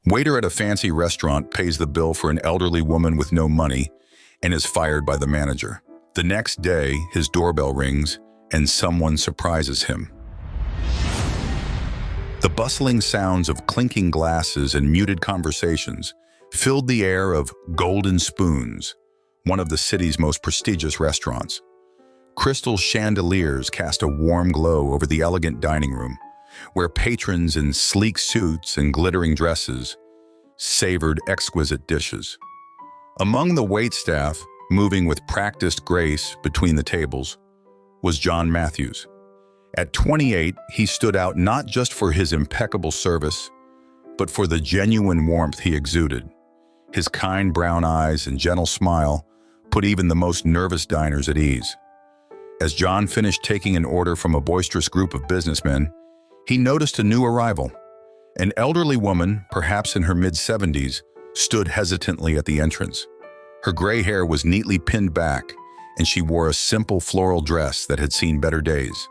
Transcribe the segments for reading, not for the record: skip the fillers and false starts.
Waiter at a fancy restaurant pays the bill for an elderly woman with no money and is fired by the manager. The next day, his doorbell rings and someone surprises him. The bustling sounds of clinking glasses and muted conversations filled the air of Golden Spoons, one of the city's most prestigious restaurants. Crystal chandeliers cast a warm glow over the elegant dining room, where patrons in sleek suits and glittering dresses savored exquisite dishes. Among the waitstaff, moving with practiced grace between the tables, was John Matthews. At 28, he stood out not just for his impeccable service, but for the genuine warmth he exuded. His kind brown eyes and gentle smile put even the most nervous diners at ease. As John finished taking an order from a boisterous group of businessmen, he noticed a new arrival. An elderly woman, perhaps in her mid-70s, stood hesitantly at the entrance. Her gray hair was neatly pinned back, and she wore a simple floral dress that had seen better days.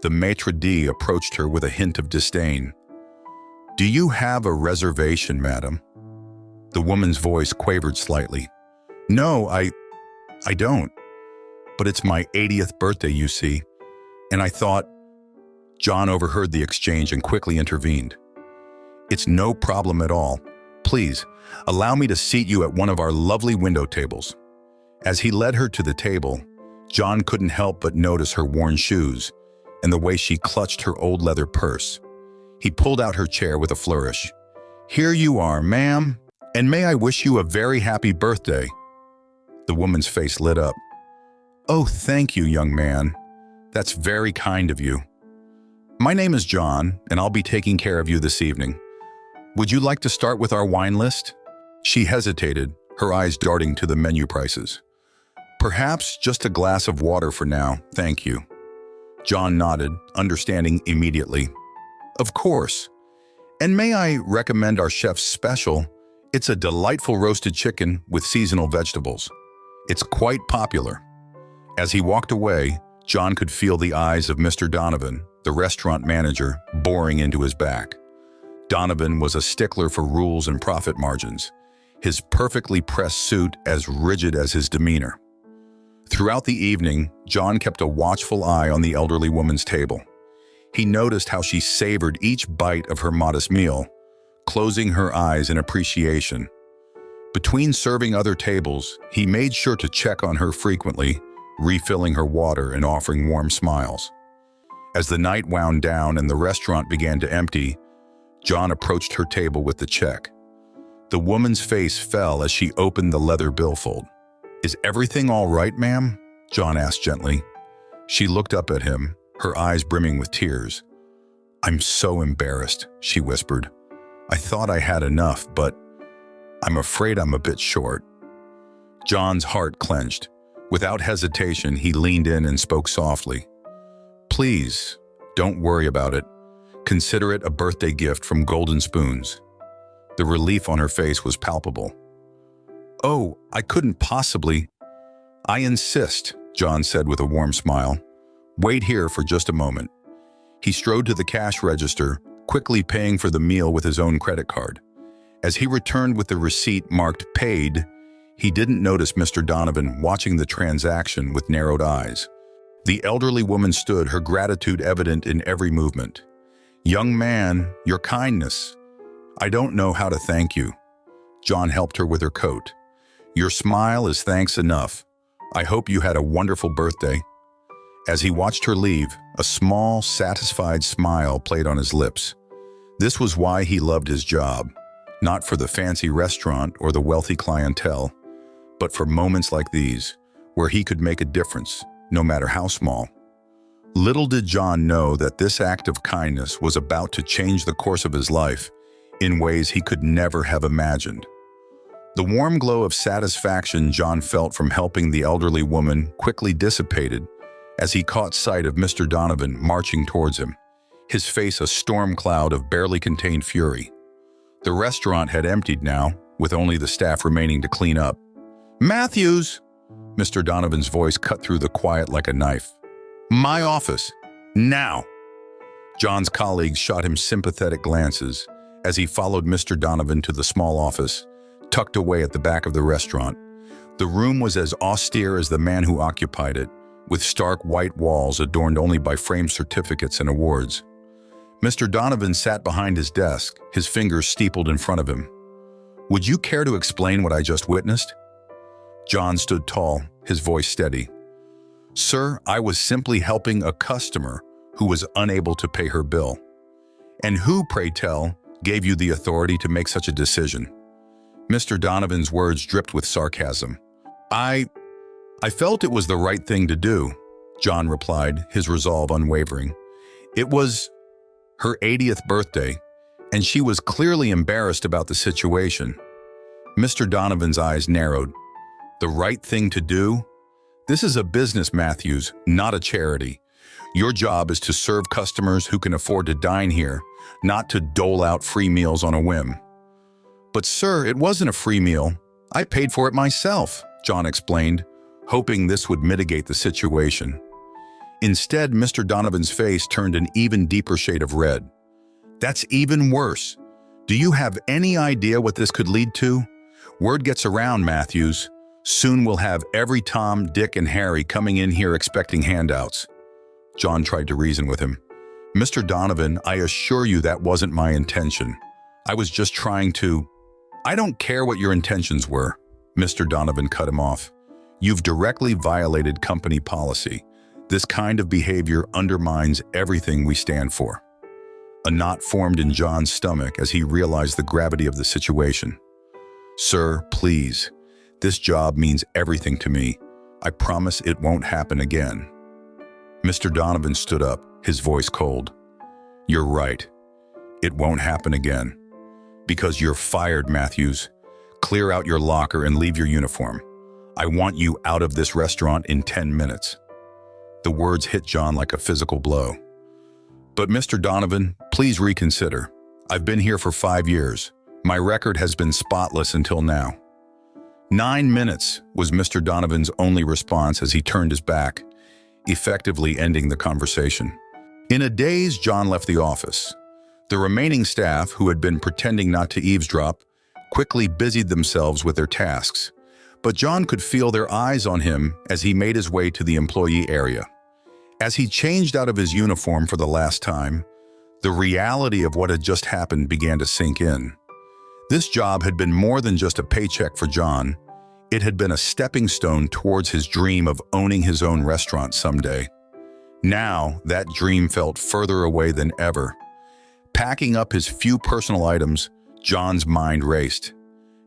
The maitre d' approached her with a hint of disdain. "Do you have a reservation, madam?" The woman's voice quavered slightly. "No, I don't. But it's my 80th birthday, you see, and I thought—" John overheard the exchange and quickly intervened. "It's no problem at all. Please, allow me to seat you at one of our lovely window tables." As he led her to the table, John couldn't help but notice her worn shoes and the way she clutched her old leather purse. He pulled out her chair with a flourish. "Here you are, ma'am, and may I wish you a very happy birthday." The woman's face lit up. "Oh, thank you, young man. That's very kind of you. My name is John, and I'll be taking care of you this evening. Would you like to start with our wine list?" She hesitated, her eyes darting to the menu prices. "Perhaps just a glass of water for now, thank you." John nodded, understanding immediately. "Of course. And may I recommend our chef's special? It's a delightful roasted chicken with seasonal vegetables. It's quite popular." As he walked away, John could feel the eyes of Mr. Donovan, the restaurant manager, boring into his back. Donovan was a stickler for rules and profit margins, his perfectly pressed suit as rigid as his demeanor. Throughout the evening, John kept a watchful eye on the elderly woman's table. He noticed how she savored each bite of her modest meal, closing her eyes in appreciation. Between serving other tables, he made sure to check on her frequently, refilling her water and offering warm smiles. As the night wound down and the restaurant began to empty, John approached her table with the check. The woman's face fell as she opened the leather billfold. "Is everything all right, ma'am?" John asked gently. She looked up at him, her eyes brimming with tears. "I'm so embarrassed," she whispered. "I thought I had enough, but I'm afraid I'm a bit short." John's heart clenched. Without hesitation, he leaned in and spoke softly. "Please, don't worry about it. Consider it a birthday gift from Golden Spoons." The relief on her face was palpable. "Oh, I couldn't possibly—" "I insist," John said with a warm smile. "Wait here for just a moment." He strode to the cash register, quickly paying for the meal with his own credit card. As he returned with the receipt marked "paid," he didn't notice Mr. Donovan watching the transaction with narrowed eyes. The elderly woman stood, her gratitude evident in every movement. "Young man, your kindness. I don't know how to thank you." John helped her with her coat. "Your smile is thanks enough. I hope you had a wonderful birthday." As he watched her leave, a small, satisfied smile played on his lips. This was why he loved his job, not for the fancy restaurant or the wealthy clientele, but for moments like these, where he could make a difference, no matter how small. Little did John know that this act of kindness was about to change the course of his life in ways he could never have imagined. The warm glow of satisfaction John felt from helping the elderly woman quickly dissipated as he caught sight of Mr. Donovan marching towards him, his face a storm cloud of barely contained fury. The restaurant had emptied now, with only the staff remaining to clean up. "Matthews!" Mr. Donovan's voice cut through the quiet like a knife. "My office! Now!" John's colleagues shot him sympathetic glances as he followed Mr. Donovan to the small office, tucked away at the back of the restaurant. The room was as austere as the man who occupied it, with stark white walls adorned only by framed certificates and awards. Mr. Donovan sat behind his desk, his fingers steepled in front of him. "Would you care to explain what I just witnessed?" John stood tall, his voice steady. "Sir, I was simply helping a customer who was unable to pay her bill." "And who, pray tell, gave you the authority to make such a decision?" Mr. Donovan's words dripped with sarcasm. I felt it was the right thing to do," John replied, his resolve unwavering. "It was her 80th birthday, and she was clearly embarrassed about the situation." Mr. Donovan's eyes narrowed. "The right thing to do? This is a business, Matthews, not a charity. Your job is to serve customers who can afford to dine here, not to dole out free meals on a whim." "But sir, it wasn't a free meal. I paid for it myself," John explained, hoping this would mitigate the situation. Instead, Mr. Donovan's face turned an even deeper shade of red. "That's even worse. Do you have any idea what this could lead to? Word gets around, Matthews. Soon we'll have every Tom, Dick, and Harry coming in here expecting handouts." John tried to reason with him. "Mr. Donovan, I assure you that wasn't my intention. I was just trying to—" "I don't care what your intentions were," Mr. Donovan cut him off. "You've directly violated company policy. This kind of behavior undermines everything we stand for." A knot formed in John's stomach as he realized the gravity of the situation. "Sir, please. This job means everything to me. I promise it won't happen again." Mr. Donovan stood up, his voice cold. "You're right. It won't happen again. Because you're fired, Matthews. Clear out your locker and leave your uniform. I want you out of this restaurant in 10 minutes. The words hit John like a physical blow. "But Mr. Donovan, please reconsider. I've been here for 5 years. My record has been spotless until now." 9 minutes was Mr. Donovan's only response as he turned his back, effectively ending the conversation. In a daze, John left the office. The remaining staff, who had been pretending not to eavesdrop, quickly busied themselves with their tasks. But John could feel their eyes on him as he made his way to the employee area. As he changed out of his uniform for the last time, the reality of what had just happened began to sink in. This job had been more than just a paycheck for John. It had been a stepping stone towards his dream of owning his own restaurant someday. Now, that dream felt further away than ever. Packing up his few personal items, John's mind raced.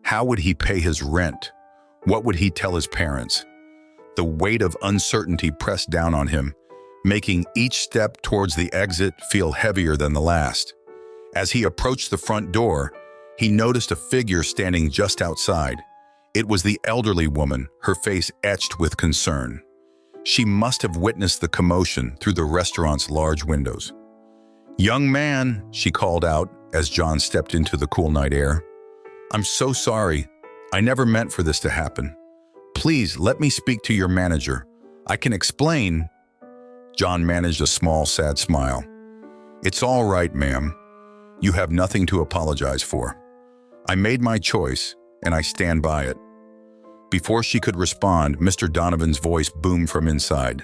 How would he pay his rent? What would he tell his parents? The weight of uncertainty pressed down on him, making each step towards the exit feel heavier than the last. As he approached the front door, he noticed a figure standing just outside. It was the elderly woman, her face etched with concern. She must have witnessed the commotion through the restaurant's large windows. "Young man," she called out as John stepped into the cool night air. "I'm so sorry. I never meant for this to happen. Please let me speak to your manager. I can explain." John managed a small, sad smile. "It's all right, ma'am. You have nothing to apologize for. I made my choice, and I stand by it." Before she could respond, Mr. Donovan's voice boomed from inside.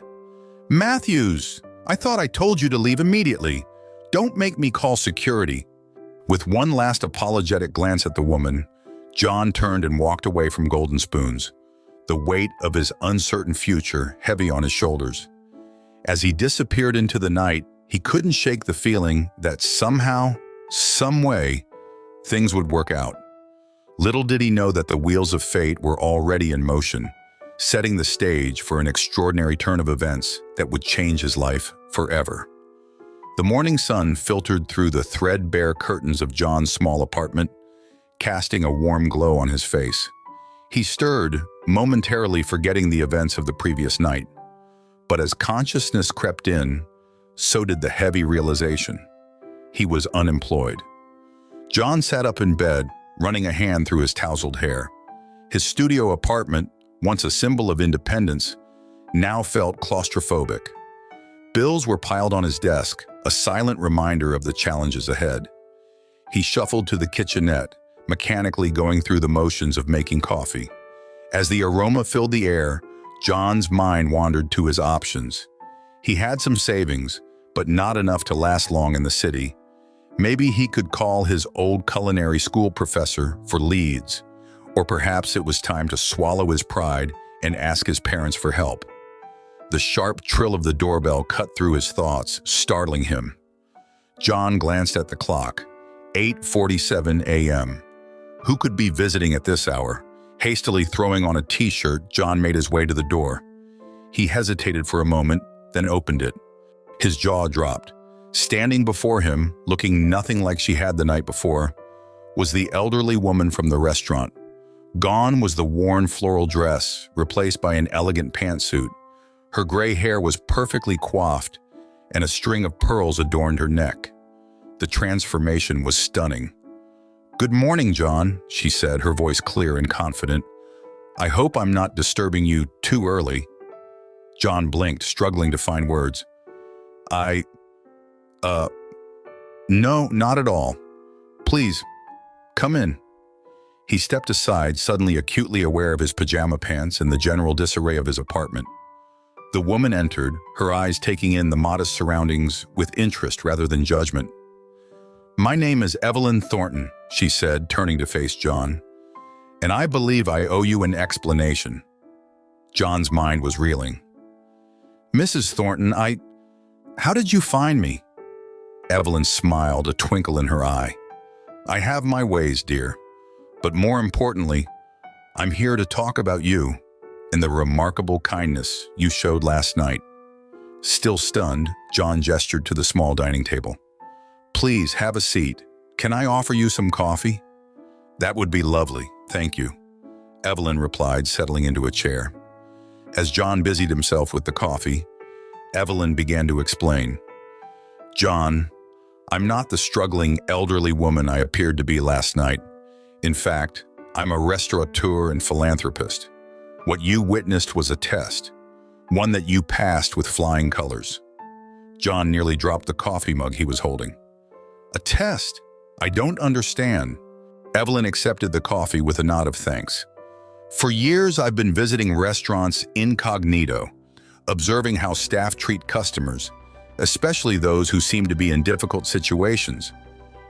"Matthews, I thought I told you to leave immediately. Don't make me call security." With one last apologetic glance at the woman, John turned and walked away from Golden Spoons, the weight of his uncertain future heavy on his shoulders. As he disappeared into the night, he couldn't shake the feeling that somehow, some way, things would work out. Little did he know that the wheels of fate were already in motion, setting the stage for an extraordinary turn of events that would change his life forever. The morning sun filtered through the threadbare curtains of John's small apartment, casting a warm glow on his face. He stirred, momentarily forgetting the events of the previous night. But as consciousness crept in, so did the heavy realization. He was unemployed. John sat up in bed, running a hand through his tousled hair. His studio apartment, once a symbol of independence, now felt claustrophobic. Bills were piled on his desk, a silent reminder of the challenges ahead. He shuffled to the kitchenette, mechanically going through the motions of making coffee. As the aroma filled the air, John's mind wandered to his options. He had some savings, but not enough to last long in the city. Maybe he could call his old culinary school professor for leads, or perhaps it was time to swallow his pride and ask his parents for help. The sharp trill of the doorbell cut through his thoughts, startling him. John glanced at the clock. 8:47 a.m. Who could be visiting at this hour? Hastily throwing on a t-shirt, John made his way to the door. He hesitated for a moment, then opened it. His jaw dropped. Standing before him, looking nothing like she had the night before, was the elderly woman from the restaurant. Gone was the worn floral dress, replaced by an elegant pantsuit. Her gray hair was perfectly coiffed, and a string of pearls adorned her neck. The transformation was stunning. "Good morning, John," she said, her voice clear and confident. "I hope I'm not disturbing you too early." John blinked, struggling to find words. No, not at all. Please, come in." He stepped aside, suddenly acutely aware of his pajama pants and the general disarray of his apartment. The woman entered, her eyes taking in the modest surroundings with interest rather than judgment. "My name is Evelyn Thornton," she said, turning to face John. "And I believe I owe you an explanation." John's mind was reeling. "Mrs. Thornton, how did you find me?" Evelyn smiled, a twinkle in her eye. "I have my ways, dear. But more importantly, I'm here to talk about you and the remarkable kindness you showed last night." Still stunned, John gestured to the small dining table. "Please have a seat. Can I offer you some coffee?" "That would be lovely, thank you," Evelyn replied, settling into a chair. As John busied himself with the coffee, Evelyn began to explain. "John, I'm not the struggling elderly woman I appeared to be last night. In fact, I'm a restaurateur and philanthropist. What you witnessed was a test, one that you passed with flying colors." John nearly dropped the coffee mug he was holding. "A test? I don't understand." Evelyn accepted the coffee with a nod of thanks. "For years, I've been visiting restaurants incognito, observing how staff treat customers, especially those who seem to be in difficult situations.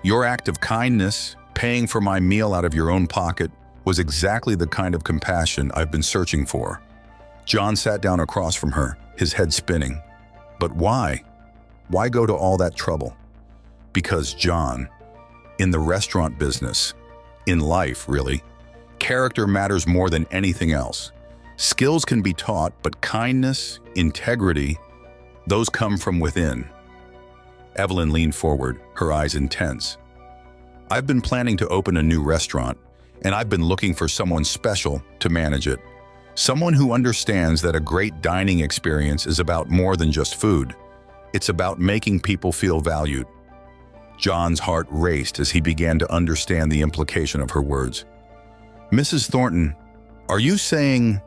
Your act of kindness, paying for my meal out of your own pocket, was exactly the kind of compassion I've been searching for." John sat down across from her, his head spinning. "But why? Why go to all that trouble?" "Because, John, in the restaurant business, in life, really, character matters more than anything else. Skills can be taught, but kindness, integrity, those come from within." Evelyn leaned forward, her eyes intense. "I've been planning to open a new restaurant, and I've been looking for someone special to manage it. Someone who understands that a great dining experience is about more than just food. It's about making people feel valued." John's heart raced as he began to understand the implication of her words. "Mrs. Thornton, are you saying—"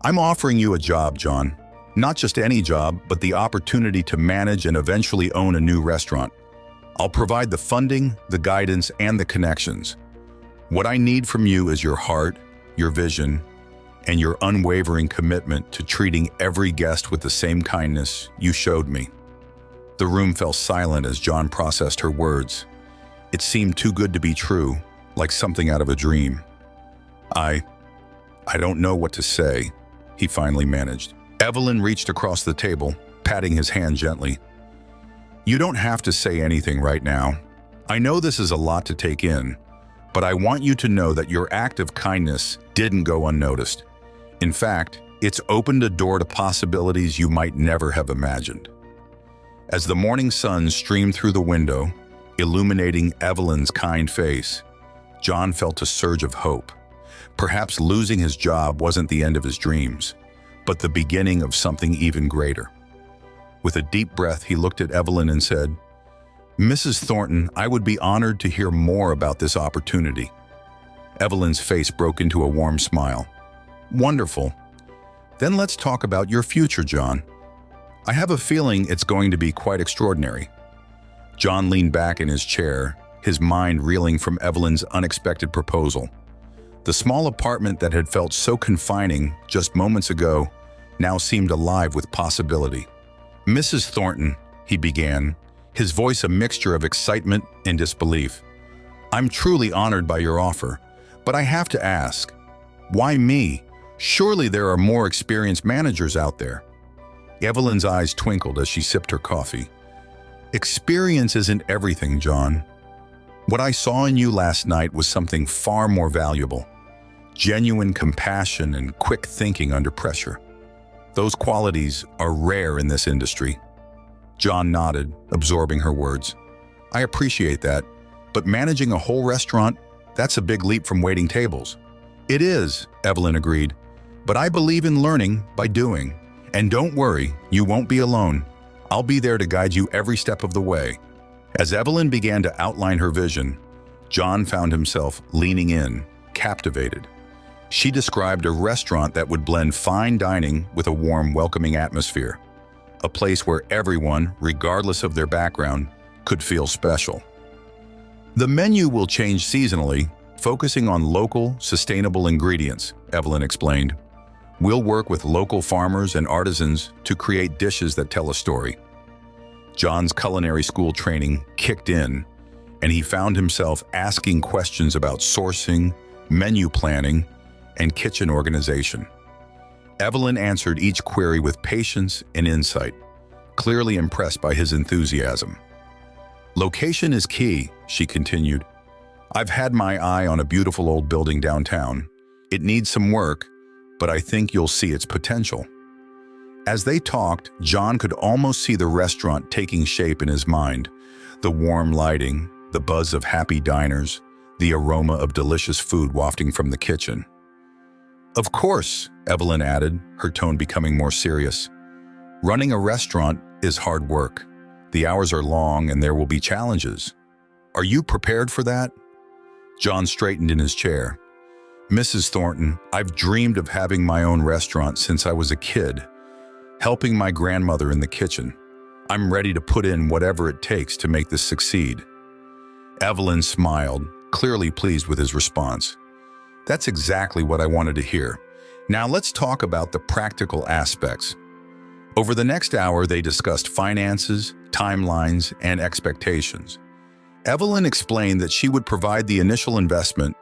"I'm offering you a job, John. Not just any job, but the opportunity to manage and eventually own a new restaurant. I'll provide the funding, the guidance, and the connections. What I need from you is your heart, your vision, and your unwavering commitment to treating every guest with the same kindness you showed me." The room fell silent as John processed her words. It seemed too good to be true, like something out of a dream. I don't know what to say," he finally managed. Evelyn reached across the table, patting his hand gently. "You don't have to say anything right now. I know this is a lot to take in, but I want you to know that your act of kindness didn't go unnoticed. In fact, it's opened a door to possibilities you might never have imagined." As the morning sun streamed through the window, illuminating Evelyn's kind face, John felt a surge of hope. Perhaps losing his job wasn't the end of his dreams, but the beginning of something even greater. With a deep breath, he looked at Evelyn and said, "Mrs. Thornton, I would be honored to hear more about this opportunity." Evelyn's face broke into a warm smile. "Wonderful. Then let's talk about your future, John. I have a feeling it's going to be quite extraordinary." John leaned back in his chair, his mind reeling from Evelyn's unexpected proposal. The small apartment that had felt so confining just moments ago now seemed alive with possibility. "Mrs. Thornton," he began, his voice a mixture of excitement and disbelief. "I'm truly honored by your offer, but I have to ask, why me? Surely there are more experienced managers out there." Evelyn's eyes twinkled as she sipped her coffee. "Experience isn't everything, John. What I saw in you last night was something far more valuable. Genuine compassion and quick thinking under pressure. Those qualities are rare in this industry." John nodded, absorbing her words. "I appreciate that, but managing a whole restaurant, that's a big leap from waiting tables." "It is," Evelyn agreed, "but I believe in learning by doing. And don't worry, you won't be alone. I'll be there to guide you every step of the way." As Evelyn began to outline her vision, John found himself leaning in, captivated. She described a restaurant that would blend fine dining with a warm, welcoming atmosphere. A place where everyone, regardless of their background, could feel special. "The menu will change seasonally, focusing on local, sustainable ingredients," Evelyn explained. "We'll work with local farmers and artisans to create dishes that tell a story." John's culinary school training kicked in, and he found himself asking questions about sourcing, menu planning, and kitchen organization. Evelyn answered each query with patience and insight, clearly impressed by his enthusiasm. "Location is key," she continued. "I've had my eye on a beautiful old building downtown. It needs some work, but I think you'll see its potential." As they talked, John could almost see the restaurant taking shape in his mind. The warm lighting, the buzz of happy diners, the aroma of delicious food wafting from the kitchen. "Of course," Evelyn added, her tone becoming more serious. "Running a restaurant is hard work. The hours are long and there will be challenges. Are you prepared for that?" John straightened in his chair. "Mrs. Thornton, I've dreamed of having my own restaurant since I was a kid, helping my grandmother in the kitchen. I'm ready to put in whatever it takes to make this succeed." Evelyn smiled, clearly pleased with his response. "That's exactly what I wanted to hear. Now let's talk about the practical aspects." Over the next hour, they discussed finances, timelines, and expectations. Evelyn explained that she would provide the initial investment,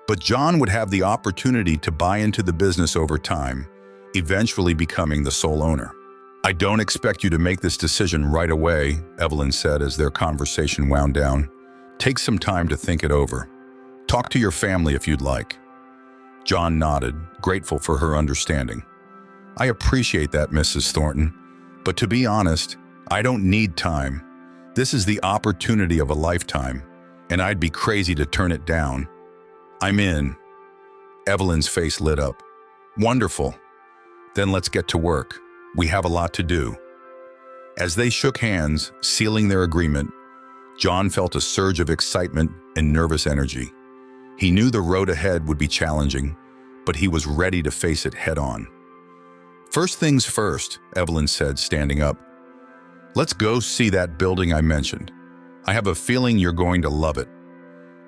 but John would have the opportunity to buy into the business over time, eventually becoming the sole owner. "I don't expect you to make this decision right away," Evelyn said as their conversation wound down. "Take some time to think it over. Talk to your family if you'd like." John nodded, grateful for her understanding. "I appreciate that, Mrs. Thornton, but to be honest, I don't need time. This is the opportunity of a lifetime, and I'd be crazy to turn it down. I'm in." Evelyn's face lit up. "Wonderful. Then let's get to work. We have a lot to do." As they shook hands, sealing their agreement, John felt a surge of excitement and nervous energy. He knew the road ahead would be challenging, but he was ready to face it head-on. "First things first," Evelyn said, standing up. "Let's go see that building I mentioned. I have a feeling you're going to love it."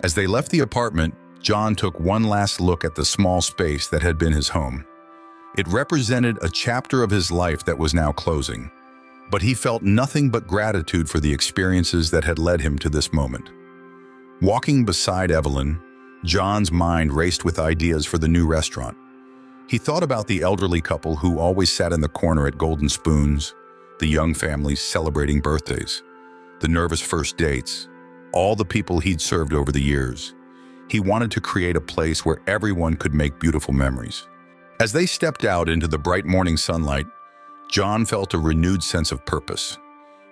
As they left the apartment, John took one last look at the small space that had been his home. It represented a chapter of his life that was now closing, but he felt nothing but gratitude for the experiences that had led him to this moment. Walking beside Evelyn, John's mind raced with ideas for the new restaurant. He thought about the elderly couple who always sat in the corner at Golden Spoons, the young families celebrating birthdays, the nervous first dates, all the people he'd served over the years. He wanted to create a place where everyone could make beautiful memories. As they stepped out into the bright morning sunlight, John felt a renewed sense of purpose.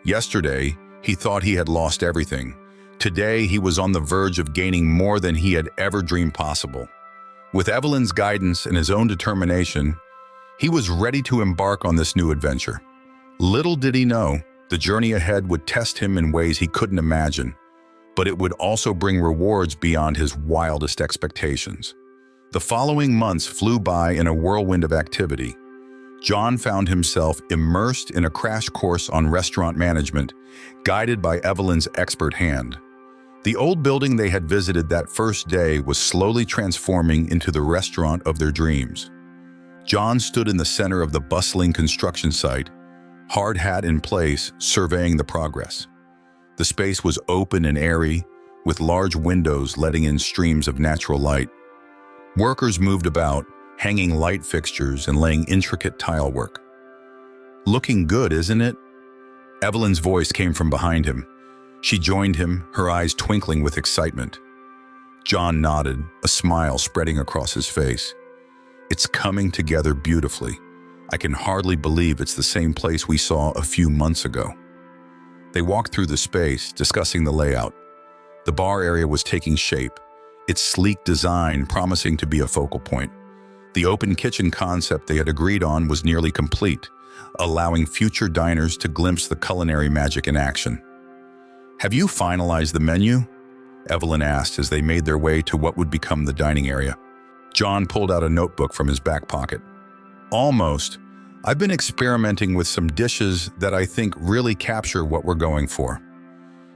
Yesterday, he thought he had lost everything. Today, he was on the verge of gaining more than he had ever dreamed possible. With Evelyn's guidance and his own determination, he was ready to embark on this new adventure. Little did he know, the journey ahead would test him in ways he couldn't imagine, but it would also bring rewards beyond his wildest expectations. The following months flew by in a whirlwind of activity. John found himself immersed in a crash course on restaurant management, guided by Evelyn's expert hand. The old building they had visited that first day was slowly transforming into the restaurant of their dreams. John stood in the center of the bustling construction site, hard hat in place, surveying the progress. The space was open and airy, with large windows letting in streams of natural light. Workers moved about, hanging light fixtures and laying intricate tile work. "Looking good, isn't it?" Evelyn's voice came from behind him. She joined him, her eyes twinkling with excitement. John nodded, a smile spreading across his face. "It's coming together beautifully. I can hardly believe it's the same place we saw a few months ago." They walked through the space, discussing the layout. The bar area was taking shape, its sleek design promising to be a focal point. The open kitchen concept they had agreed on was nearly complete, allowing future diners to glimpse the culinary magic in action. "Have you finalized the menu?" Evelyn asked as they made their way to what would become the dining area. John pulled out a notebook from his back pocket. "Almost. I've been experimenting with some dishes that I think really capture what we're going for."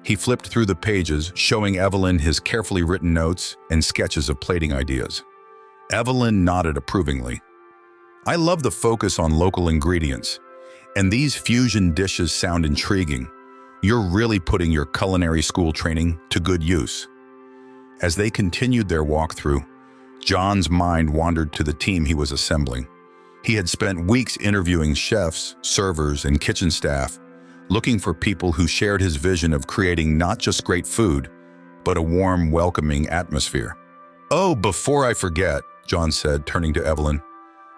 He flipped through the pages, showing Evelyn his carefully written notes and sketches of plating ideas. Evelyn nodded approvingly. "I love the focus on local ingredients, and these fusion dishes sound intriguing. You're really putting your culinary school training to good use." As they continued their walkthrough, John's mind wandered to the team he was assembling. He had spent weeks interviewing chefs, servers, and kitchen staff, looking for people who shared his vision of creating not just great food, but a warm, welcoming atmosphere. "Oh, before I forget," John said, turning to Evelyn,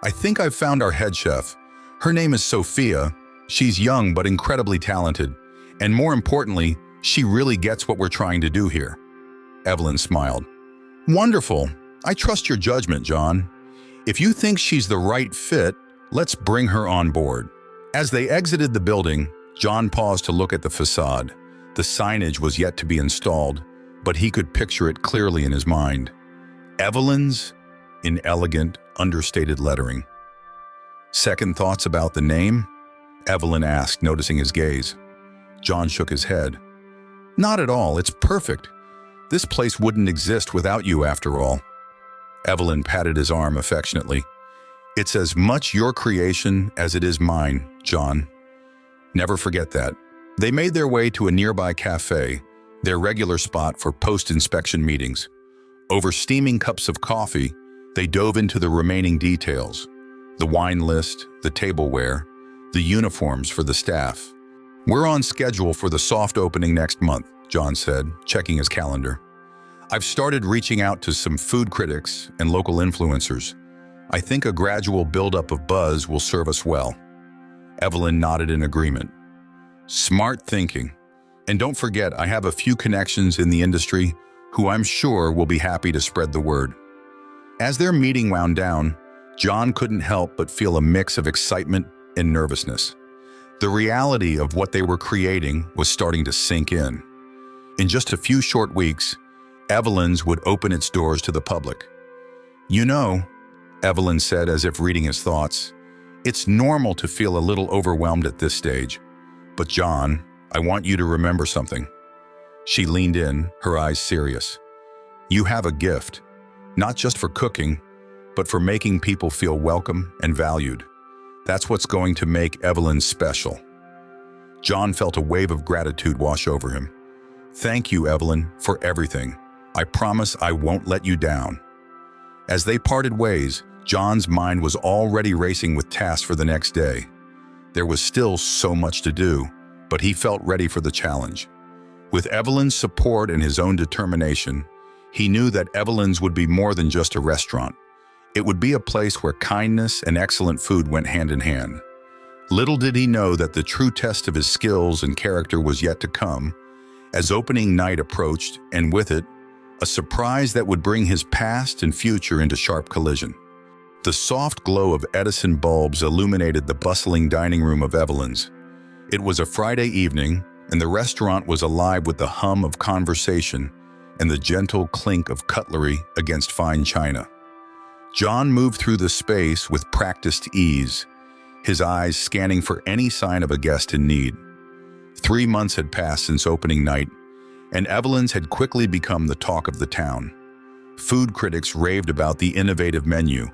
"I think I've found our head chef. Her name is Sophia. She's young but incredibly talented. And more importantly, she really gets what we're trying to do here." Evelyn smiled. "Wonderful. I trust your judgment, John. If you think she's the right fit, let's bring her on board." As they exited the building, John paused to look at the facade. The signage was yet to be installed, but he could picture it clearly in his mind. Evelyn's, in elegant, understated lettering. "Second thoughts about the name?" Evelyn asked, noticing his gaze. John shook his head. "Not at all. It's perfect. This place wouldn't exist without you, after all." Evelyn patted his arm affectionately. "It's as much your creation as it is mine, John. Never forget that." They made their way to a nearby cafe, their regular spot for post-inspection meetings. Over steaming cups of coffee, they dove into the remaining details: the wine list, the tableware, the uniforms for the staff. "We're on schedule for the soft opening next month," John said, checking his calendar. "I've started reaching out to some food critics and local influencers. I think a gradual buildup of buzz will serve us well." Evelyn nodded in agreement. "Smart thinking. And don't forget, I have a few connections in the industry who I'm sure will be happy to spread the word." As their meeting wound down, John couldn't help but feel a mix of excitement and nervousness. The reality of what they were creating was starting to sink in. In just a few short weeks, Evelyn's would open its doors to the public. "You know," Evelyn said as if reading his thoughts, "it's normal to feel a little overwhelmed at this stage. But John, I want you to remember something." She leaned in, her eyes serious. "You have a gift, not just for cooking, but for making people feel welcome and valued. That's what's going to make Evelyn special." John felt a wave of gratitude wash over him. "Thank you, Evelyn, for everything. I promise I won't let you down." As they parted ways, John's mind was already racing with tasks for the next day. There was still so much to do, but he felt ready for the challenge. With Evelyn's support and his own determination, he knew that Evelyn's would be more than just a restaurant. It would be a place where kindness and excellent food went hand in hand. Little did he know that the true test of his skills and character was yet to come, as opening night approached, and with it, a surprise that would bring his past and future into sharp collision. The soft glow of Edison bulbs illuminated the bustling dining room of Evelyn's. It was a Friday evening, and the restaurant was alive with the hum of conversation and the gentle clink of cutlery against fine china. John moved through the space with practiced ease, his eyes scanning for any sign of a guest in need. 3 months had passed since opening night, and Evelyn's had quickly become the talk of the town. Food critics raved about the innovative menu,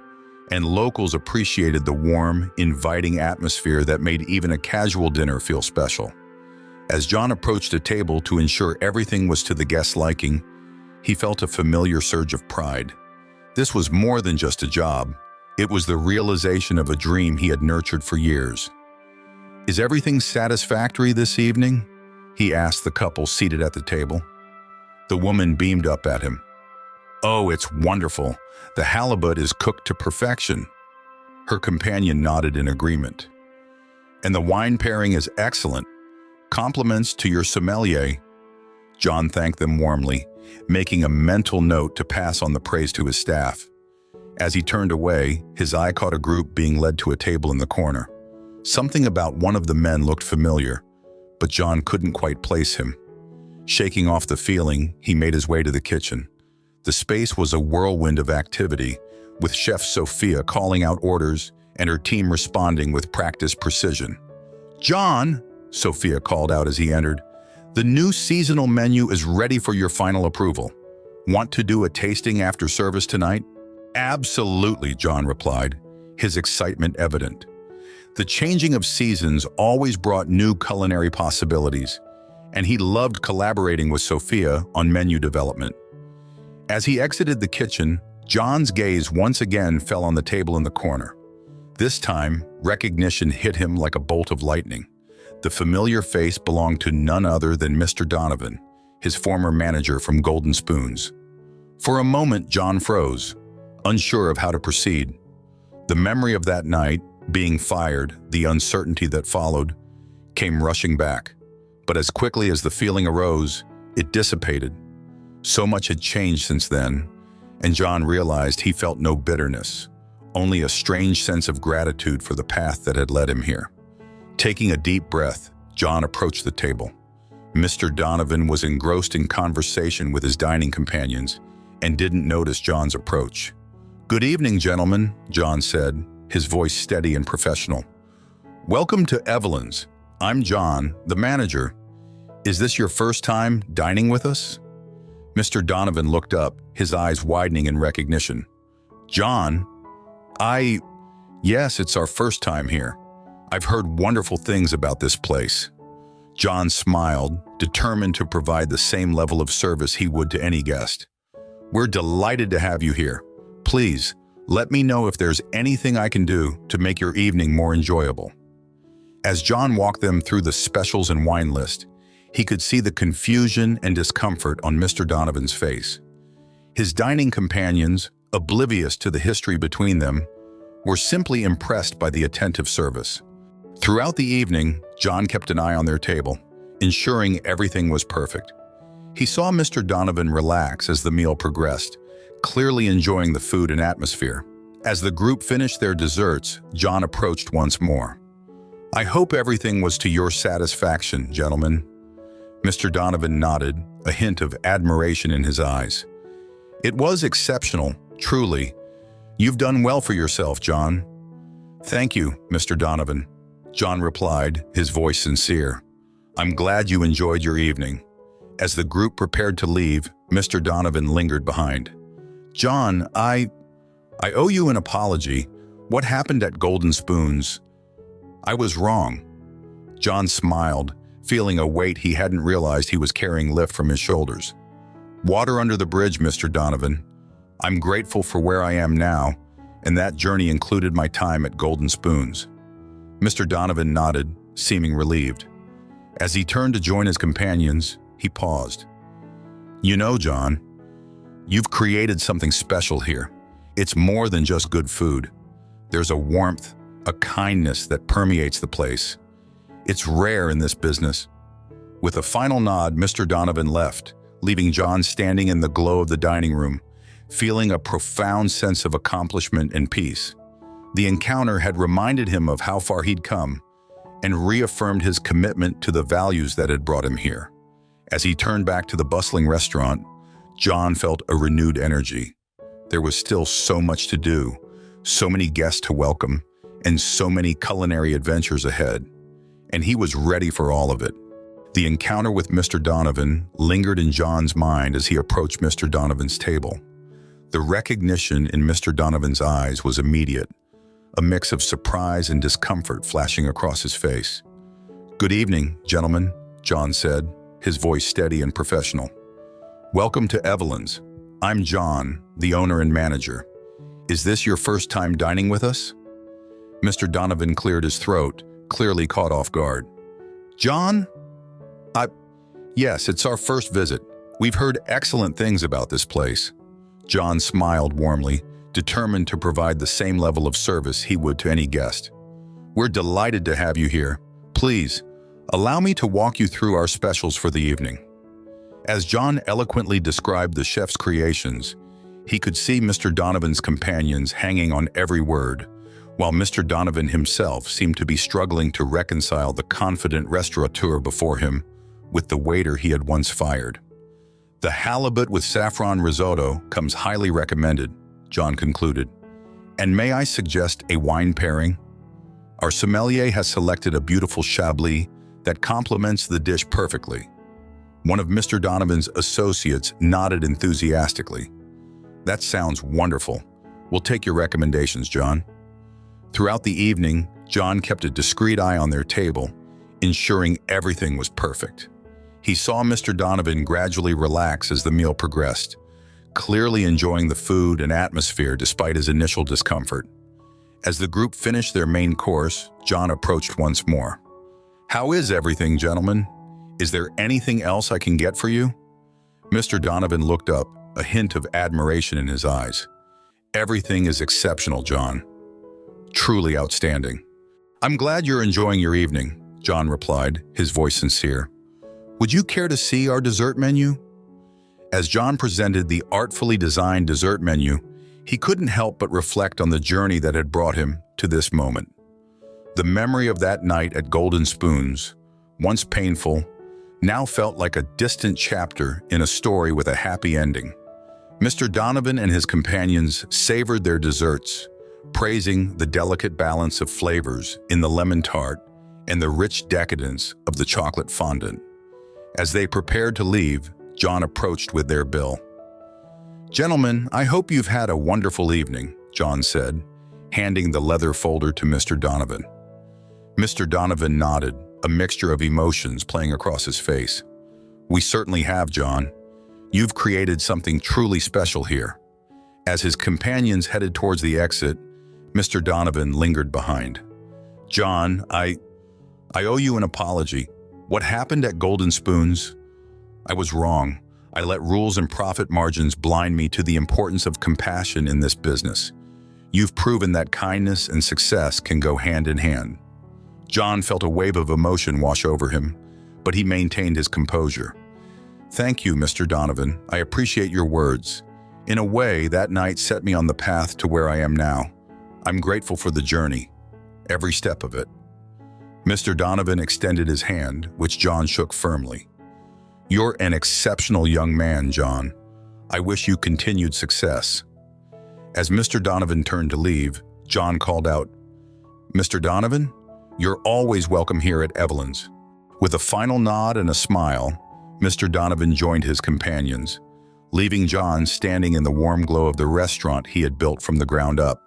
and locals appreciated the warm, inviting atmosphere that made even a casual dinner feel special. As John approached a table to ensure everything was to the guests' liking, he felt a familiar surge of pride. This was more than just a job. It was the realization of a dream he had nurtured for years. "Is everything satisfactory this evening?" he asked the couple seated at the table. The woman beamed up at him. "Oh, it's wonderful. The halibut is cooked to perfection." Her companion nodded in agreement. "And the wine pairing is excellent. Compliments to your sommelier." John thanked them warmly, making a mental note to pass on the praise to his staff. As he turned away, his eye caught a group being led to a table in the corner. Something about one of the men looked familiar, but John couldn't quite place him. Shaking off the feeling, he made his way to the kitchen. The space was a whirlwind of activity, with Chef Sophia calling out orders and her team responding with practiced precision. "John," Sophia called out as he entered, "the new seasonal menu is ready for your final approval. Want to do a tasting after service tonight?" "Absolutely," John replied, his excitement evident. The changing of seasons always brought new culinary possibilities, and he loved collaborating with Sophia on menu development. As he exited the kitchen, John's gaze once again fell on the table in the corner. This time, recognition hit him like a bolt of lightning. The familiar face belonged to none other than Mr. Donovan, his former manager from Golden Spoons. For a moment, John froze, unsure of how to proceed. The memory of that night, being fired, the uncertainty that followed, came rushing back. But as quickly as the feeling arose, it dissipated. So much had changed since then, and John realized he felt no bitterness, only a strange sense of gratitude for the path that had led him here. Taking a deep breath, John approached the table. Mr. Donovan was engrossed in conversation with his dining companions and didn't notice John's approach. "Good evening, gentlemen," John said, his voice steady and professional. "Welcome to Evelyn's. I'm John, the manager. Is this your first time dining with us?" Mr. Donovan looked up, his eyes widening in recognition. "John? Yes, it's our first time here. I've heard wonderful things about this place." John smiled, determined to provide the same level of service he would to any guest. "We're delighted to have you here. Please, let me know if there's anything I can do to make your evening more enjoyable." As John walked them through the specials and wine list, he could see the confusion and discomfort on Mr. Donovan's face. His dining companions, oblivious to the history between them, were simply impressed by the attentive service. Throughout the evening, John kept an eye on their table, ensuring everything was perfect. He saw Mr. Donovan relax as the meal progressed, clearly enjoying the food and atmosphere. As the group finished their desserts, John approached once more. "I hope everything was to your satisfaction, gentlemen." Mr. Donovan nodded, a hint of admiration in his eyes. "It was exceptional, truly. You've done well for yourself, John." "Thank you, Mr. Donovan," John replied, his voice sincere. "I'm glad you enjoyed your evening." As the group prepared to leave, Mr. Donovan lingered behind. "John, I owe you an apology. What happened at Golden Spoons? I was wrong." John smiled, feeling a weight he hadn't realized he was carrying lift from his shoulders. "Water under the bridge, Mr. Donovan. I'm grateful for where I am now, and that journey included my time at Golden Spoons." Mr. Donovan nodded, seeming relieved. As he turned to join his companions, he paused. "You know, John, you've created something special here. It's more than just good food. There's a warmth, a kindness that permeates the place. It's rare in this business." With a final nod, Mr. Donovan left, leaving John standing in the glow of the dining room, feeling a profound sense of accomplishment and peace. The encounter had reminded him of how far he'd come and reaffirmed his commitment to the values that had brought him here. As he turned back to the bustling restaurant, John felt a renewed energy. There was still so much to do, so many guests to welcome, and so many culinary adventures ahead, and he was ready for all of it. The encounter with Mr. Donovan lingered in John's mind as he approached Mr. Donovan's table. The recognition in Mr. Donovan's eyes was immediate, a mix of surprise and discomfort flashing across his face. "Good evening, gentlemen," John said, his voice steady and professional. "Welcome to Evelyn's. I'm John, the owner and manager. Is this your first time dining with us?" Mr. Donovan cleared his throat, clearly caught off guard. "John? Yes, it's our first visit. We've heard excellent things about this place." John smiled warmly, determined to provide the same level of service he would to any guest. "We're delighted to have you here. Please, allow me to walk you through our specials for the evening." As John eloquently described the chef's creations, he could see Mr. Donovan's companions hanging on every word, while Mr. Donovan himself seemed to be struggling to reconcile the confident restaurateur before him with the waiter he had once fired. "The halibut with saffron risotto comes highly recommended," John concluded. "And may I suggest a wine pairing? Our sommelier has selected a beautiful Chablis that complements the dish perfectly." One of Mr. Donovan's associates nodded enthusiastically. "That sounds wonderful. We'll take your recommendations, John." Throughout the evening, John kept a discreet eye on their table, ensuring everything was perfect. He saw Mr. Donovan gradually relax as the meal progressed, clearly enjoying the food and atmosphere despite his initial discomfort. As the group finished their main course, John approached once more. "How is everything, gentlemen? Is there anything else I can get for you?" Mr. Donovan looked up, a hint of admiration in his eyes. "Everything is exceptional, John. Truly outstanding." "I'm glad you're enjoying your evening," John replied, his voice sincere. "Would you care to see our dessert menu?" As John presented the artfully designed dessert menu, he couldn't help but reflect on the journey that had brought him to this moment. The memory of that night at Golden Spoons, once painful, now felt like a distant chapter in a story with a happy ending. Mr. Donovan and his companions savored their desserts, praising the delicate balance of flavors in the lemon tart and the rich decadence of the chocolate fondant. As they prepared to leave, John approached with their bill. "Gentlemen, I hope you've had a wonderful evening," John said, handing the leather folder to Mr. Donovan. Mr. Donovan nodded, a mixture of emotions playing across his face. "We certainly have, John. You've created something truly special here." As his companions headed towards the exit, Mr. Donovan lingered behind. "John, I owe you an apology. What happened at Golden Spoons? I was wrong. I let rules and profit margins blind me to the importance of compassion in this business. You've proven that kindness and success can go hand in hand." John felt a wave of emotion wash over him, but he maintained his composure. "Thank you, Mr. Donovan. I appreciate your words. In a way, that night set me on the path to where I am now. I'm grateful for the journey, every step of it." Mr. Donovan extended his hand, which John shook firmly. "You're an exceptional young man, John. I wish you continued success." As Mr. Donovan turned to leave, John called out, "Mr. Donovan, you're always welcome here at Evelyn's." With a final nod and a smile, Mr. Donovan joined his companions, leaving John standing in the warm glow of the restaurant he had built from the ground up.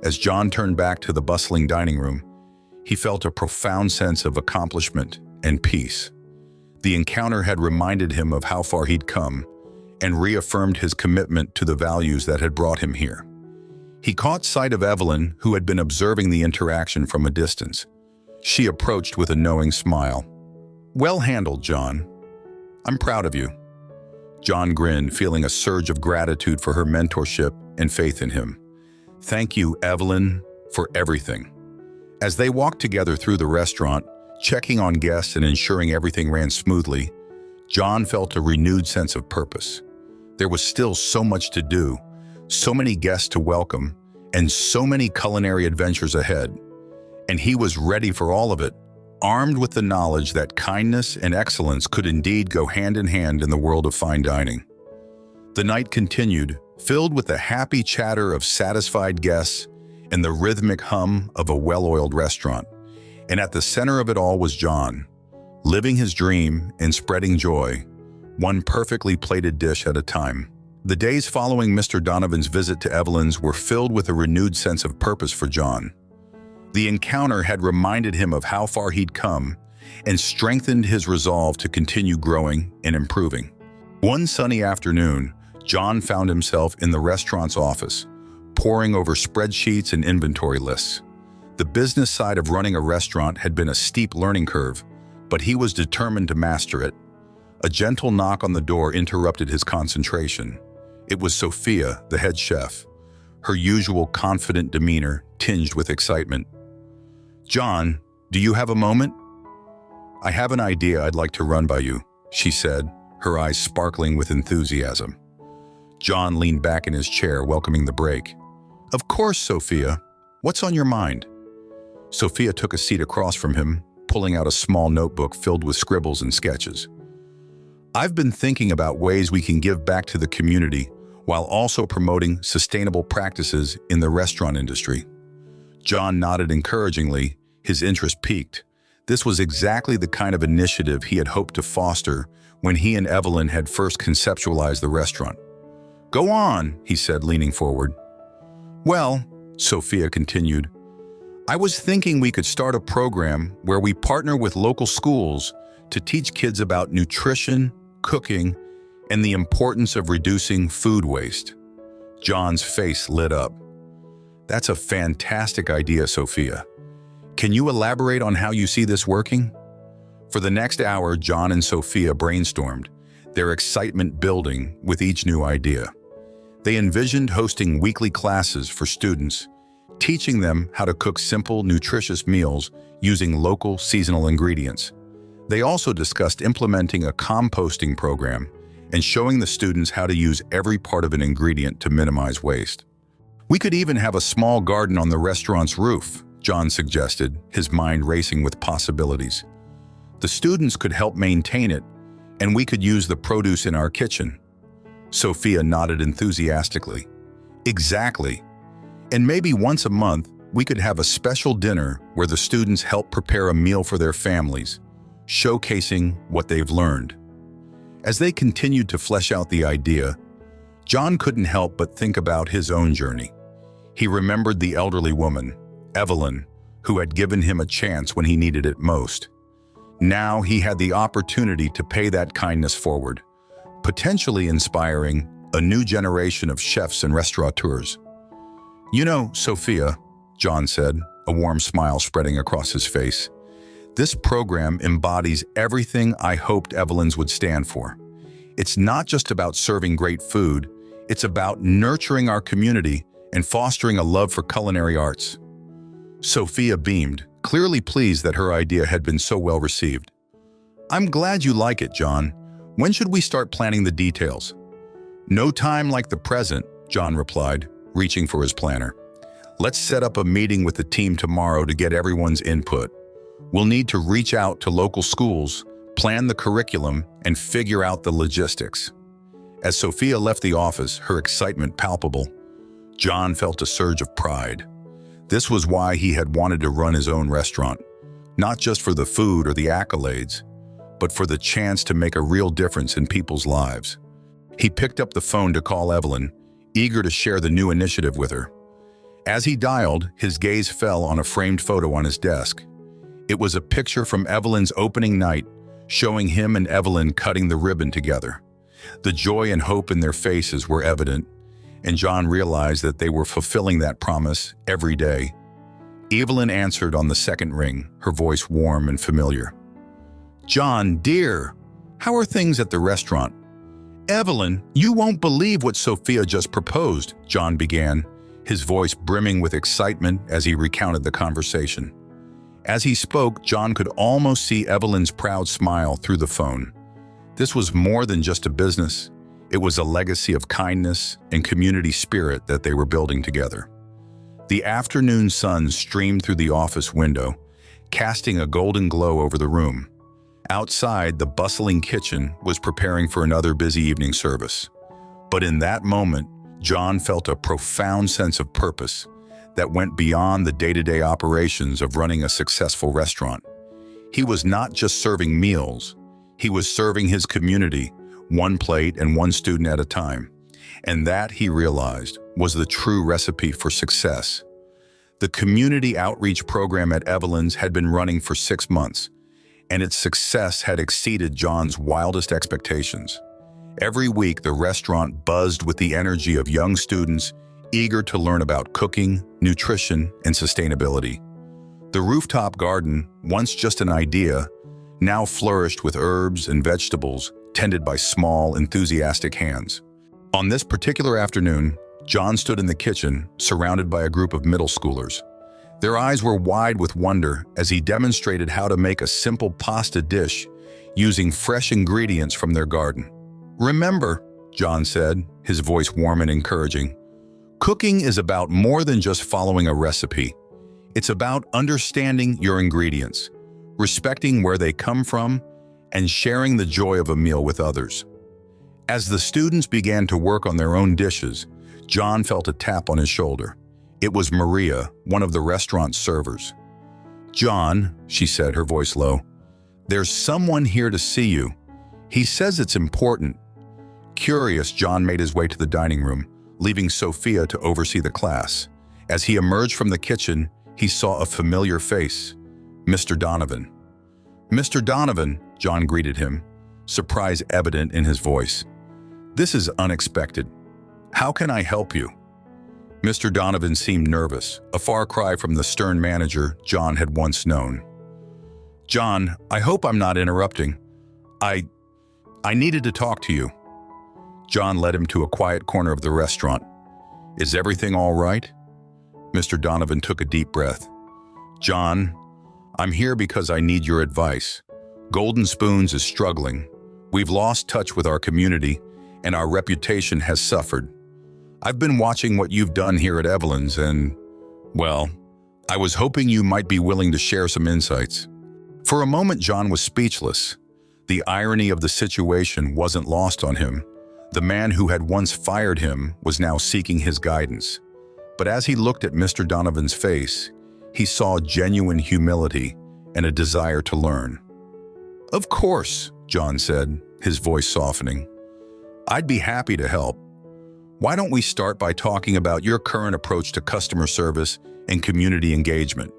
As John turned back to the bustling dining room, he felt a profound sense of accomplishment and peace. The encounter had reminded him of how far he'd come and reaffirmed his commitment to the values that had brought him here. He caught sight of Evelyn, who had been observing the interaction from a distance. She approached with a knowing smile. "Well handled, John. I'm proud of you." John grinned, feeling a surge of gratitude for her mentorship and faith in him. "Thank you, Evelyn, for everything." As they walked together through the restaurant, checking on guests and ensuring everything ran smoothly, John felt a renewed sense of purpose. There was still so much to do, so many guests to welcome, and so many culinary adventures ahead. And he was ready for all of it, armed with the knowledge that kindness and excellence could indeed go hand in hand in the world of fine dining. The night continued, filled with the happy chatter of satisfied guests and the rhythmic hum of a well-oiled restaurant. And at the center of it all was John, living his dream and spreading joy, one perfectly plated dish at a time. The days following Mr. Donovan's visit to Evelyn's were filled with a renewed sense of purpose for John. The encounter had reminded him of how far he'd come and strengthened his resolve to continue growing and improving. One sunny afternoon, John found himself in the restaurant's office, poring over spreadsheets and inventory lists. The business side of running a restaurant had been a steep learning curve, but he was determined to master it. A gentle knock on the door interrupted his concentration. It was Sophia, the head chef, her usual confident demeanor tinged with excitement. "John, do you have a moment?" "I have an idea I'd like to run by you," she said, her eyes sparkling with enthusiasm. John leaned back in his chair, welcoming the break. "Of course, Sophia. What's on your mind?" Sophia took a seat across from him, pulling out a small notebook filled with scribbles and sketches. "I've been thinking about ways we can give back to the community while also promoting sustainable practices in the restaurant industry." John nodded encouragingly, his interest piqued. This was exactly the kind of initiative he had hoped to foster when he and Evelyn had first conceptualized the restaurant. "Go on," he said, leaning forward. "Well," Sophia continued, "I was thinking we could start a program where we partner with local schools to teach kids about nutrition, cooking, and the importance of reducing food waste." John's face lit up. "That's a fantastic idea, Sophia. Can you elaborate on how you see this working?" For the next hour, John and Sophia brainstormed, their excitement building with each new idea. They envisioned hosting weekly classes for students, teaching them how to cook simple, nutritious meals using local, seasonal ingredients. They also discussed implementing a composting program and showing the students how to use every part of an ingredient to minimize waste. "We could even have a small garden on the restaurant's roof," John suggested, his mind racing with possibilities. "The students could help maintain it, and we could use the produce in our kitchen." Sophia nodded enthusiastically. "Exactly. And maybe once a month, we could have a special dinner where the students help prepare a meal for their families, showcasing what they've learned." As they continued to flesh out the idea, John couldn't help but think about his own journey. He remembered the elderly woman, Evelyn, who had given him a chance when he needed it most. Now he had the opportunity to pay that kindness forward, potentially inspiring a new generation of chefs and restaurateurs. "You know, Sophia," John said, a warm smile spreading across his face, "this program embodies everything I hoped Evelyn's would stand for. It's not just about serving great food, it's about nurturing our community and fostering a love for culinary arts." Sophia beamed, clearly pleased that her idea had been so well received. "I'm glad you like it, John. When should we start planning the details?" "No time like the present," John replied, reaching for his planner. "Let's set up a meeting with the team tomorrow to get everyone's input. We'll need to reach out to local schools, plan the curriculum, and figure out the logistics." As Sophia left the office, her excitement palpable, John felt a surge of pride. This was why he had wanted to run his own restaurant, not just for the food or the accolades, but for the chance to make a real difference in people's lives. He picked up the phone to call Evelyn, eager to share the new initiative with her. As he dialed, his gaze fell on a framed photo on his desk. It was a picture from Evelyn's opening night, showing him and Evelyn cutting the ribbon together. The joy and hope in their faces were evident, and John realized that they were fulfilling that promise every day. Evelyn answered on the second ring, her voice warm and familiar. "John, dear, how are things at the restaurant?" "Evelyn, you won't believe what Sophia just proposed," John began, his voice brimming with excitement as he recounted the conversation. As he spoke, John could almost see Evelyn's proud smile through the phone. This was more than just a business. It was a legacy of kindness and community spirit that they were building together. The afternoon sun streamed through the office window, casting a golden glow over the room. Outside, the bustling kitchen was preparing for another busy evening service. But in that moment, John felt a profound sense of purpose that went beyond the day-to-day operations of running a successful restaurant. He was not just serving meals, he was serving his community, one plate and one student at a time. And that, he realized, was the true recipe for success. The community outreach program at Evelyn's had been running for 6 months, and its success had exceeded John's wildest expectations. Every week, the restaurant buzzed with the energy of young students eager to learn about cooking, nutrition, and sustainability. The rooftop garden, once just an idea, now flourished with herbs and vegetables tended by small, enthusiastic hands. On this particular afternoon, John stood in the kitchen, surrounded by a group of middle schoolers. Their eyes were wide with wonder as he demonstrated how to make a simple pasta dish using fresh ingredients from their garden. "Remember," John said, his voice warm and encouraging, "cooking is about more than just following a recipe. It's about understanding your ingredients, respecting where they come from, and sharing the joy of a meal with others." As the students began to work on their own dishes, John felt a tap on his shoulder. It was Maria, one of the restaurant's servers. "John," she said, her voice low, "there's someone here to see you. He says it's important." Curious, John made his way to the dining room, leaving Sophia to oversee the class. As he emerged from the kitchen, he saw a familiar face, Mr. Donovan. "Mr. Donovan," John greeted him, surprise evident in his voice. "This is unexpected. How can I help you?" Mr. Donovan seemed nervous, a far cry from the stern manager John had once known. "John, I hope I'm not interrupting. I needed to talk to you." John led him to a quiet corner of the restaurant. "Is everything all right?" Mr. Donovan took a deep breath. "John, I'm here because I need your advice. Golden Spoons is struggling. We've lost touch with our community, and our reputation has suffered. I've been watching what you've done here at Evelyn's and, well, I was hoping you might be willing to share some insights." For a moment, John was speechless. The irony of the situation wasn't lost on him. The man who had once fired him was now seeking his guidance. But as he looked at Mr. Donovan's face, he saw genuine humility and a desire to learn. "Of course," John said, his voice softening. "I'd be happy to help. Why don't we start by talking about your current approach to customer service and community engagement?"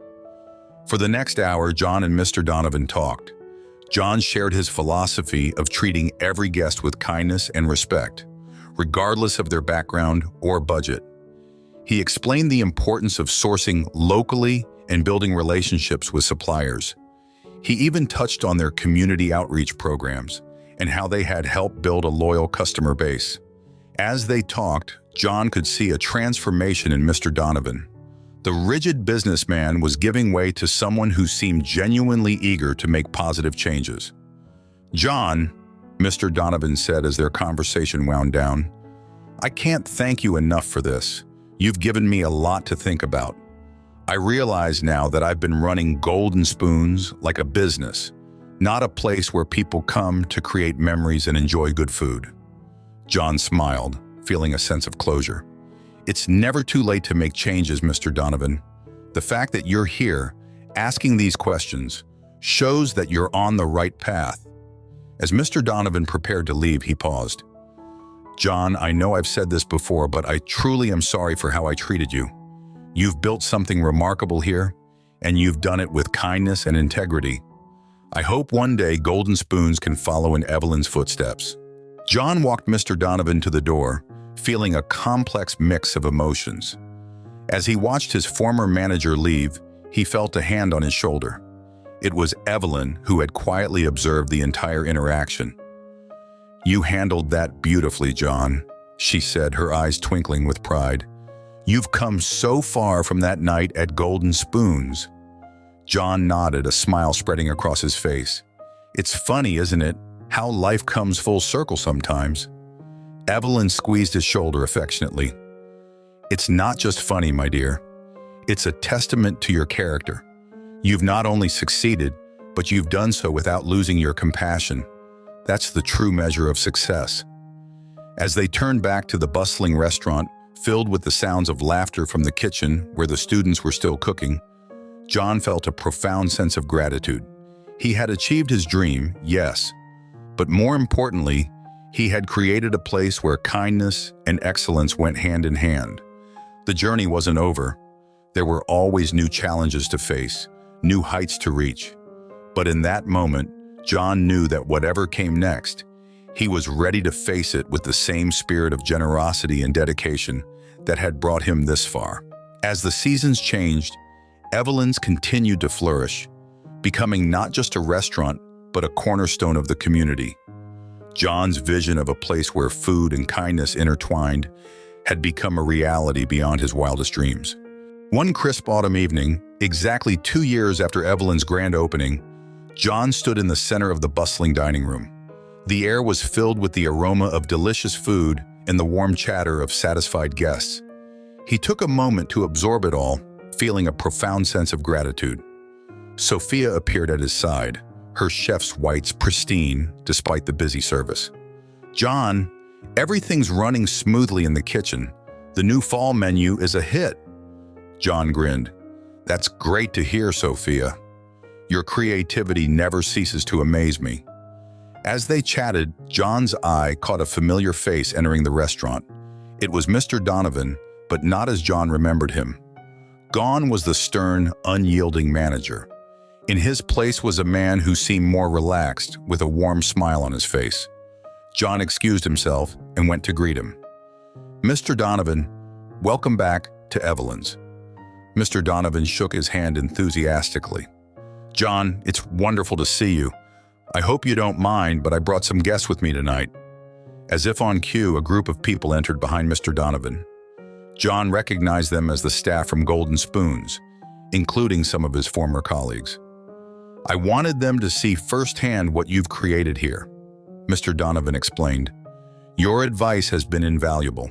For the next hour, John and Mr. Donovan talked. John shared his philosophy of treating every guest with kindness and respect, regardless of their background or budget. He explained the importance of sourcing locally and building relationships with suppliers. He even touched on their community outreach programs and how they had helped build a loyal customer base. As they talked, John could see a transformation in Mr. Donovan. The rigid businessman was giving way to someone who seemed genuinely eager to make positive changes. "John," Mr. Donovan said as their conversation wound down, "I can't thank you enough for this. You've given me a lot to think about. I realize now that I've been running Golden Spoons like a business, not a place where people come to create memories and enjoy good food." John smiled, feeling a sense of closure. "It's never too late to make changes, Mr. Donovan. The fact that you're here, asking these questions, shows that you're on the right path." As Mr. Donovan prepared to leave, he paused. "John, I know I've said this before, but I truly am sorry for how I treated you. You've built something remarkable here, and you've done it with kindness and integrity. I hope one day Golden Spoons can follow in Evelyn's footsteps." John walked Mr. Donovan to the door, feeling a complex mix of emotions. As he watched his former manager leave, he felt a hand on his shoulder. It was Evelyn who had quietly observed the entire interaction. "You handled that beautifully, John," she said, her eyes twinkling with pride. "You've come so far from that night at Golden Spoons." John nodded, a smile spreading across his face. "It's funny, isn't it, how life comes full circle sometimes?" Evelyn squeezed his shoulder affectionately. "It's not just funny, my dear. It's a testament to your character. You've not only succeeded, but you've done so without losing your compassion. That's the true measure of success." As they turned back to the bustling restaurant, filled with the sounds of laughter from the kitchen where the students were still cooking, John felt a profound sense of gratitude. He had achieved his dream, yes, but more importantly, he had created a place where kindness and excellence went hand in hand. The journey wasn't over. There were always new challenges to face, new heights to reach. But in that moment, John knew that whatever came next, he was ready to face it with the same spirit of generosity and dedication that had brought him this far. As the seasons changed, Evelyn's continued to flourish, becoming not just a restaurant, but a cornerstone of the community. John's vision of a place where food and kindness intertwined had become a reality beyond his wildest dreams. One crisp autumn evening, exactly 2 years after Evelyn's grand opening, John stood in the center of the bustling dining room. The air was filled with the aroma of delicious food and the warm chatter of satisfied guests. He took a moment to absorb it all, feeling a profound sense of gratitude. Sophia appeared at his side, her chef's whites pristine despite the busy service. "John, everything's running smoothly in the kitchen. The new fall menu is a hit." John grinned. "That's great to hear, Sophia. Your creativity never ceases to amaze me." As they chatted, John's eye caught a familiar face entering the restaurant. It was Mr. Donovan, but not as John remembered him. Gone was the stern, unyielding manager. In his place was a man who seemed more relaxed, with a warm smile on his face. John excused himself and went to greet him. "Mr. Donovan, welcome back to Evelyn's." Mr. Donovan shook his hand enthusiastically. "John, it's wonderful to see you. I hope you don't mind, but I brought some guests with me tonight." As if on cue, a group of people entered behind Mr. Donovan. John recognized them as the staff from Golden Spoons, including some of his former colleagues. "I wanted them to see firsthand what you've created here," Mr. Donovan explained. "Your advice has been invaluable.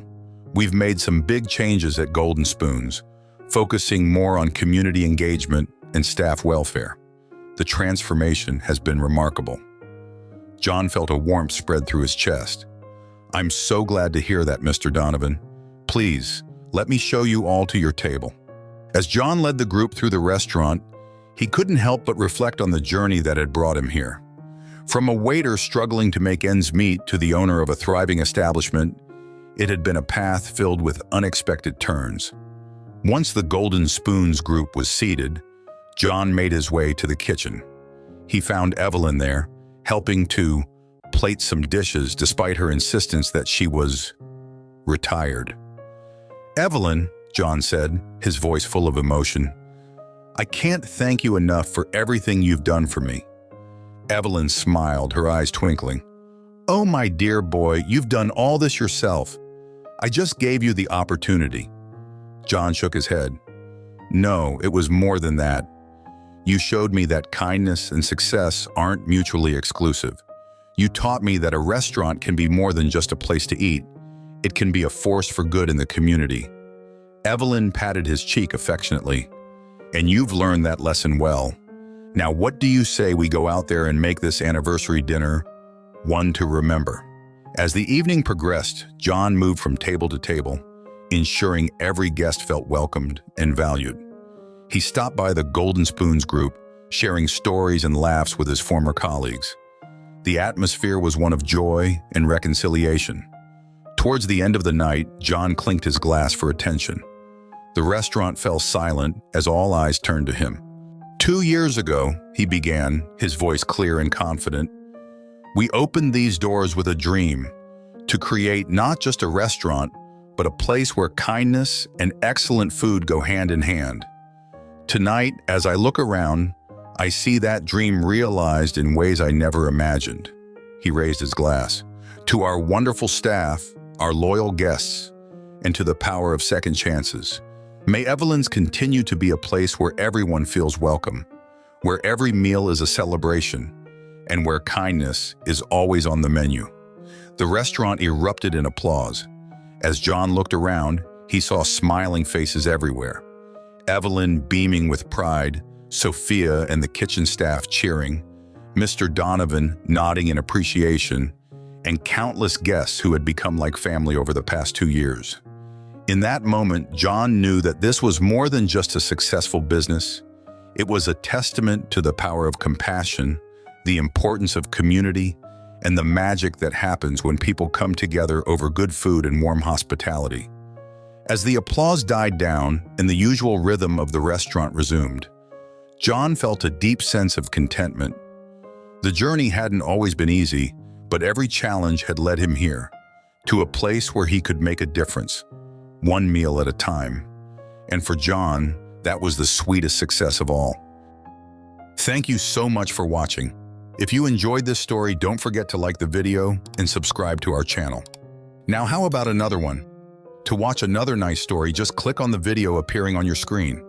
We've made some big changes at Golden Spoons, focusing more on community engagement and staff welfare. The transformation has been remarkable." John felt a warmth spread through his chest. "I'm so glad to hear that, Mr. Donovan. Please, let me show you all to your table." As John led the group through the restaurant, he couldn't help but reflect on the journey that had brought him here. From a waiter struggling to make ends meet to the owner of a thriving establishment, it had been a path filled with unexpected turns. Once the Golden Spoons group was seated, John made his way to the kitchen. He found Evelyn there, helping to plate some dishes despite her insistence that she was retired. "Evelyn," John said, his voice full of emotion, "I can't thank you enough for everything you've done for me." Evelyn smiled, her eyes twinkling. "Oh, my dear boy, you've done all this yourself. I just gave you the opportunity." John shook his head. "No, it was more than that. You showed me that kindness and success aren't mutually exclusive. You taught me that a restaurant can be more than just a place to eat. It can be a force for good in the community." Evelyn patted his cheek affectionately. "And you've learned that lesson well. Now what do you say we go out there and make this anniversary dinner one to remember?" As the evening progressed, John moved from table to table, ensuring every guest felt welcomed and valued. He stopped by the Golden Spoons group, sharing stories and laughs with his former colleagues. The atmosphere was one of joy and reconciliation. Towards the end of the night, John clinked his glass for attention. The restaurant fell silent as all eyes turned to him. 2 years ago, he began, his voice clear and confident, "We opened these doors with a dream, to create not just a restaurant, but a place where kindness and excellent food go hand in hand. Tonight, as I look around, I see that dream realized in ways I never imagined." He raised his glass. "To our wonderful staff, our loyal guests, and to the power of second chances. May Evelyn's continue to be a place where everyone feels welcome, where every meal is a celebration, and where kindness is always on the menu." The restaurant erupted in applause. As John looked around, he saw smiling faces everywhere. Evelyn beaming with pride, Sophia and the kitchen staff cheering, Mr. Donovan nodding in appreciation, and countless guests who had become like family over the past 2 years. In that moment, John knew that this was more than just a successful business. It was a testament to the power of compassion, the importance of community, and the magic that happens when people come together over good food and warm hospitality. As the applause died down and the usual rhythm of the restaurant resumed, John felt a deep sense of contentment. The journey hadn't always been easy, but every challenge had led him here, to a place where he could make a difference, one meal at a time. And for John, that was the sweetest success of all. Thank you so much for watching. If you enjoyed this story, don't forget to like the video and subscribe to our channel. Now, how about another one? To watch another nice story, just click on the video appearing on your screen.